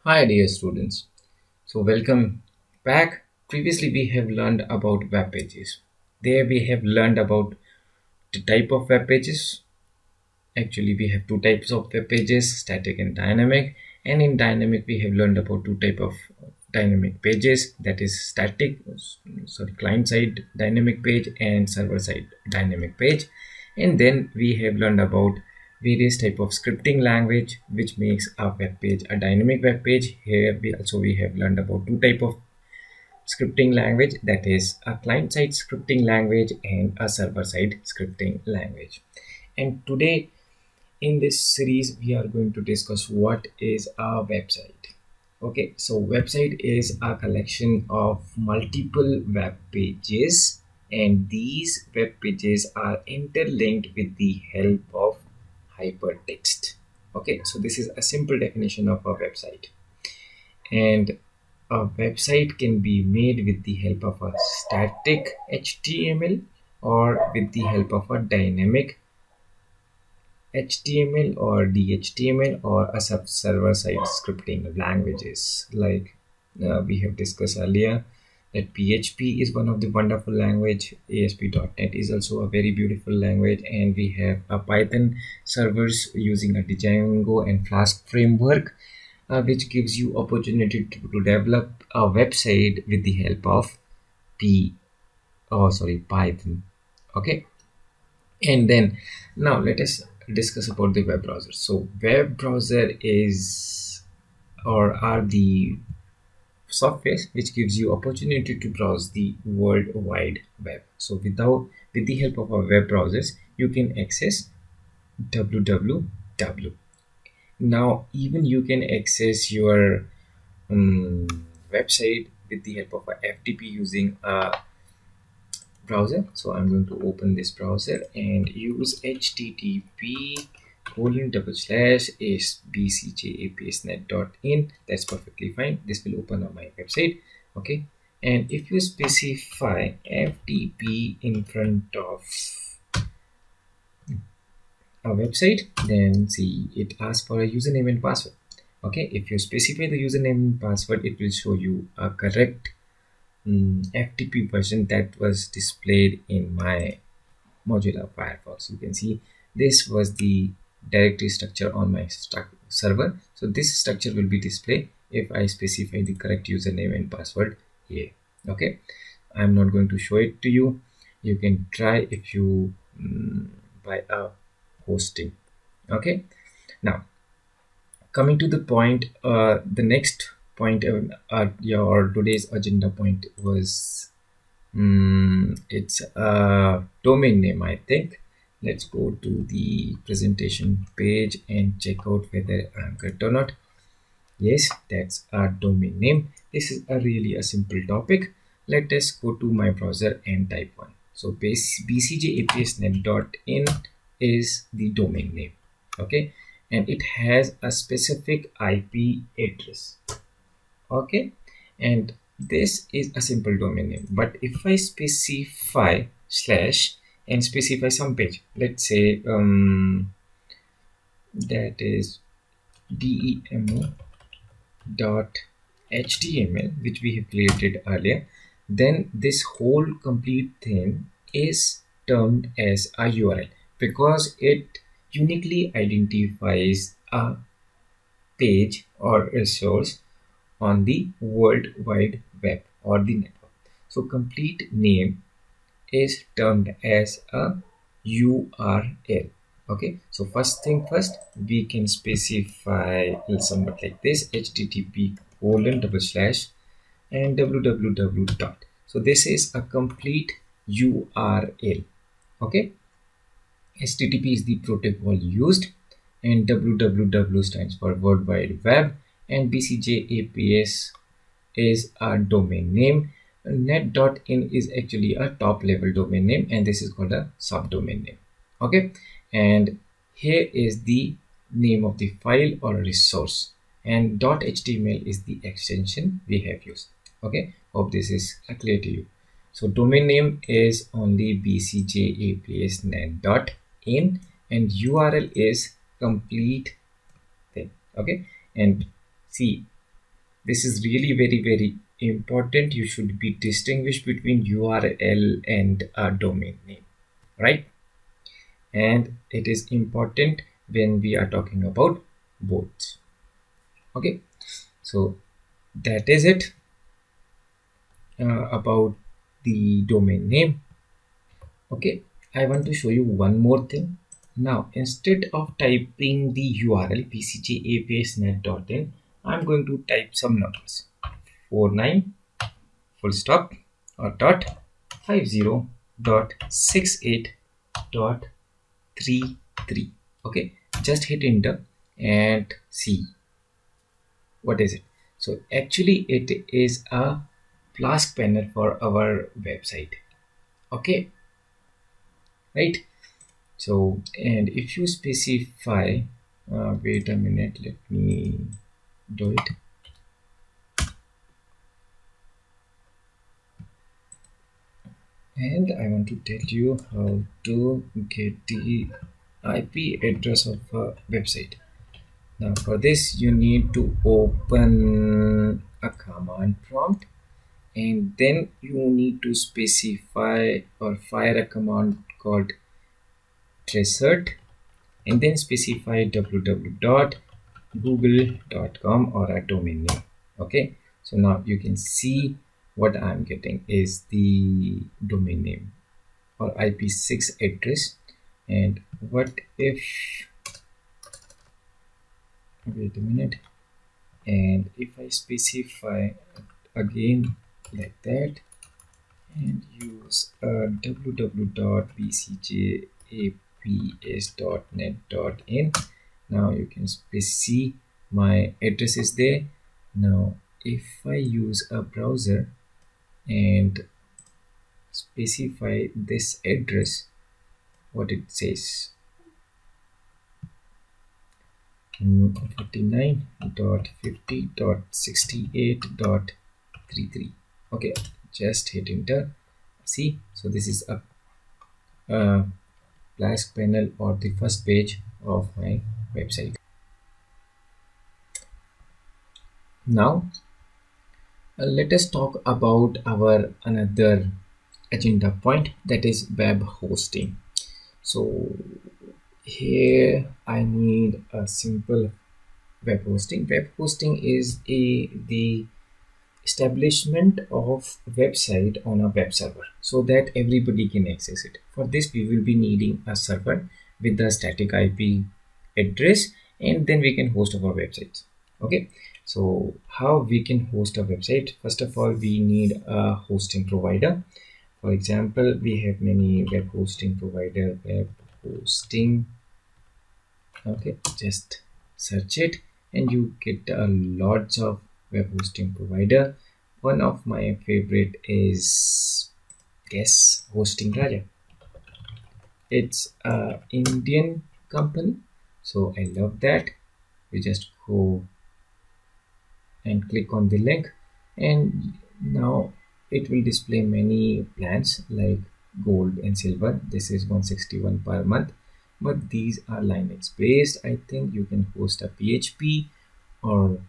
Hi dear students. So welcome back. Previously we have learned about web pages. There we have learned about the type of web pages. Actually we have two types of web pages, static and dynamic. And in dynamic we have learned about two type of dynamic pages, that is client side dynamic page and server side dynamic page. And then we have learned about various type of scripting language which makes a web page a dynamic web page. Here we have learned about two type of scripting language, that is a client side scripting language and a server side scripting language. And today in this series we are going to discuss what is a website. Okay, so website is a collection of multiple web pages, and these web pages are interlinked with the help of hypertext. Okay, so this is a simple definition of a website. And a website can be made with the help of a static HTML or with the help of a dynamic HTML or DHTML or a server-side scripting languages. Like we have discussed earlier, that PHP is one of the wonderful language. ASP.NET is also a very beautiful language, and we have a Python servers using a Django and Flask framework, which gives you opportunity to develop a website with the help of Python. Okay, and then now let us discuss about the web browser. So web browser is or are the softwares which gives you opportunity to browse the world wide web. So with the help of our web browsers you can access www. Now even you can access your website with the help of a FTP using a browser. So I'm going to open this browser and use http://bcjapsnet.in. That's perfectly fine. This will open up my website. Okay, and if you specify FTP in front of a website, then see it asks for a username and password. Okay, if you specify the username and password, it will show you a correct FTP version that was displayed in my Mozilla Firefox. You can see this was the directory structure on my server. So this structure will be displayed if I specify the correct username and password here. Okay, I'm not going to show it to you. You can try if you buy a hosting. Okay, now coming to the point, the next point your today's agenda point was it's a domain name, I think. Let's go to the presentation page and check out whether I'm correct or not. Yes, that's a domain name. This is a really a simple topic. Let us go to my browser and type one. So bcjapsnet.in is the domain name. Okay, and it has a specific IP address. Okay, and this is a simple domain name. But if I specify slash and specify some page, let's say that is demo dot html, which we have created earlier, then this whole complete thing is termed as a URL because it uniquely identifies a page or resource on the World Wide Web or the network. So complete name is termed as a URL. Okay, so first thing first, we can specify somewhat like this: http:// and www dot. So this is a complete URL. Okay, HTTP is the protocol used, and www stands for World Wide Web, and BCJAPS is a domain name. Net.in is actually a top level domain name, and this is called a subdomain name. Okay, and here is the name of the file or resource, and .html is the extension we have used. Okay, hope this is clear to you. So domain name is only bcjapsnet.in, and URL is complete thing. Okay, and see, This is really very important. You should be distinguished between URL and a domain name, right? And it is important when we are talking about both. Okay, so that is it about the domain name. Okay, I want to show you one more thing. Now, instead of typing the URL bcjapsnet.in, I'm going to type some numbers. 49 full stop or dot 50.68.33. Okay, just hit enter and see what is it. So actually it is a flask panel for our website. Okay, right? So, and if you specify, wait a minute, let me do it. And I want to tell you how to get the IP address of a website. Now for this you need to open a command prompt, and then you need to specify or fire a command called tracert, and then specify www.google.com or a domain name. Okay, so now you can see what I'm getting is the domain name or IP6 address. And what if, wait a minute, and if I specify again like that and use www.bcjaps.net.in, now you can see my address is there. Now if I use a browser and specify this address, what it says, 49.50.68.33. okay, just hit enter. See, so this is a flask panel or the first page of my website. Now let us talk about our another agenda point, that is web hosting. So here I need a simple web hosting. Web hosting is the establishment of website on a web server so that everybody can access it. For this we will be needing a server with the static IP address, and then we can host our websites. Okay, so how we can host a website? First of all, we need a hosting provider. For example, we have many web hosting provider. Web hosting, okay, just search it and you get lots of web hosting provider. One of my favorite is Guess Hosting Raja. It's a Indian company, so I love that. We just go and click on the link, and now it will display many plans like gold and silver. This is 161 per month, but these are Linux based. I think you can host a PHP or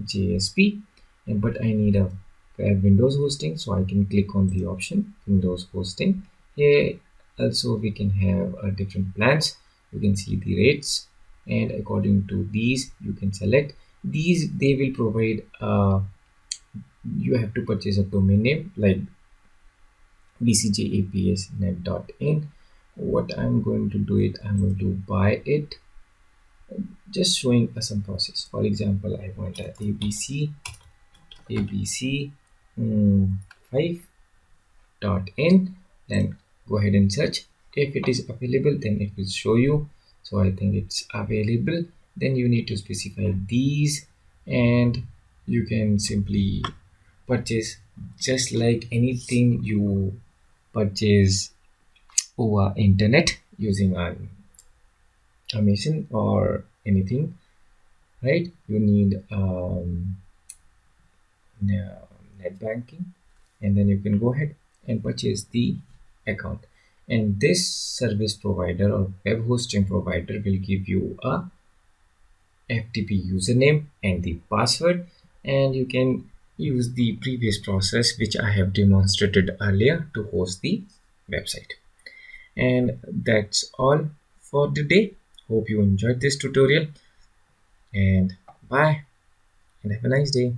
JSP, but I need a Windows hosting, so I can click on the option Windows hosting. Here also we can have different plans. You can see the rates, and according to these you can select these. They will provide you have to purchase a domain name like bcjapsnet.in. What I'm going to do it, I'm going to buy it, just showing some process. For example, I want a abc 5.in, then go ahead and search. If it is available, then it will show you. So I think it's available. Then you need to specify these, and you can simply purchase just like anything you purchase over internet using Amazon or anything, right? You need net banking, and then you can go ahead and purchase the account. And this service provider or web hosting provider will give you a FTP username and the password. and you can use the previous process which I have demonstrated earlier to host the website. And that's all for today. Hope you enjoyed this tutorial, and bye and have a nice day.